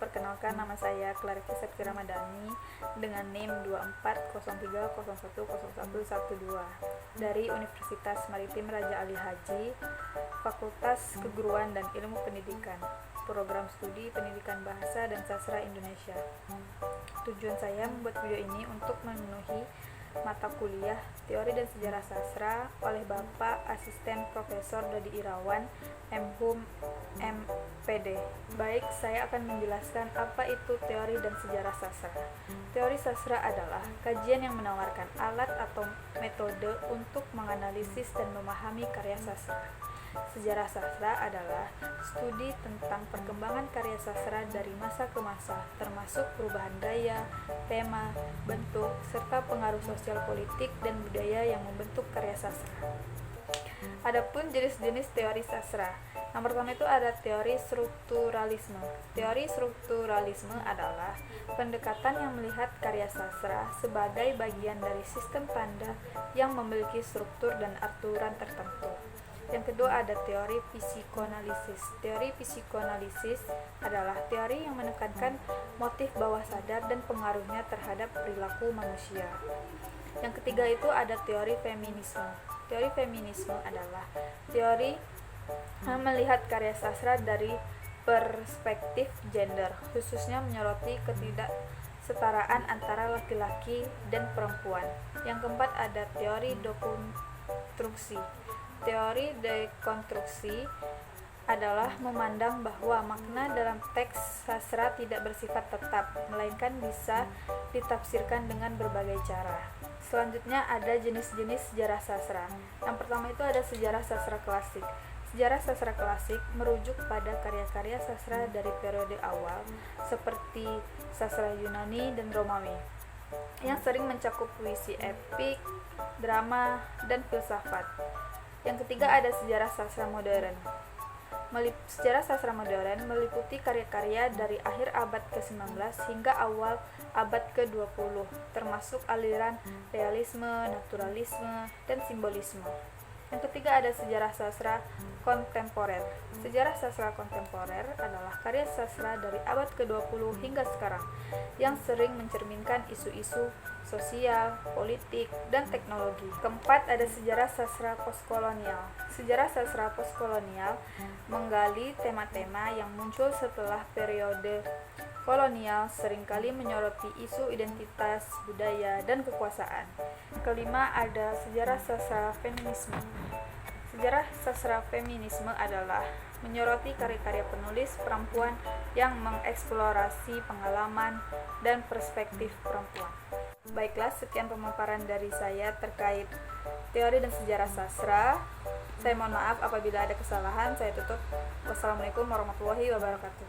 perkenalkan, nama saya Clarissa Septi Ramadhani dengan NIM 2403010112 dari Universitas Maritim Raja Ali Haji, Fakultas Keguruan dan Ilmu Pendidikan, Program Studi Pendidikan Bahasa dan Sastra Indonesia. Tujuan saya membuat video ini untuk memenuhi mata kuliah Teori dan Sejarah Sastra oleh Bapak Asisten Profesor Dodi Irawan, MHum, MPD. Baik, saya akan menjelaskan apa itu teori dan sejarah sastra. Teori sastra adalah kajian yang menawarkan alat atau metode untuk menganalisis dan memahami karya sastra. Sejarah sastra adalah studi tentang perkembangan karya sastra dari masa ke masa, termasuk perubahan gaya, tema, bentuk, serta pengaruh sosial politik dan budaya yang membentuk karya sastra. Adapun jenis-jenis teori sastra. Yang pertama itu ada teori strukturalisme. Teori strukturalisme adalah pendekatan yang melihat karya sastra sebagai bagian dari sistem tanda yang memiliki struktur dan aturan tertentu. Yang kedua ada teori psikoanalisis. Teori psikoanalisis adalah teori yang menekankan motif bawah sadar dan pengaruhnya terhadap perilaku manusia. Yang ketiga itu ada teori feminisme. Teori feminisme adalah teori yang melihat karya sastra dari perspektif gender, khususnya menyoroti ketidaksetaraan antara laki-laki dan perempuan. Yang keempat ada teori dekonstruksi. Teori dekonstruksi adalah memandang bahwa makna dalam teks sastra tidak bersifat tetap, melainkan bisa ditafsirkan dengan berbagai cara. Selanjutnya ada jenis-jenis sejarah sastra. Yang pertama itu ada sejarah sastra klasik. Sejarah sastra klasik merujuk pada karya-karya sastra dari periode awal, seperti sastra Yunani dan Romawi, yang sering mencakup puisi epik, drama, dan filsafat. Yang ketiga ada sejarah sastra modern. Sejarah sastra modern meliputi karya-karya dari akhir abad ke-19 hingga awal abad ke-20, termasuk aliran realisme, naturalisme, dan simbolisme. Yang ketiga ada sejarah sastra kontemporer. Sejarah sastra kontemporer adalah karya sastra dari abad ke-20 hingga sekarang yang sering mencerminkan isu-isu sosial, politik, dan teknologi. Keempat ada sejarah sastra postkolonial. Sejarah sastra postkolonial menggali tema-tema yang muncul setelah periode kolonial, seringkali menyoroti isu identitas, budaya, dan kekuasaan. Kelima ada sejarah sastra feminisme. Sejarah sastra feminisme adalah menyoroti karya-karya penulis perempuan yang mengeksplorasi pengalaman dan perspektif perempuan. Baiklah, sekian pemaparan dari saya terkait teori dan sejarah sastra. Saya mohon maaf apabila ada kesalahan. Saya tutup. Wassalamualaikum warahmatullahi wabarakatuh.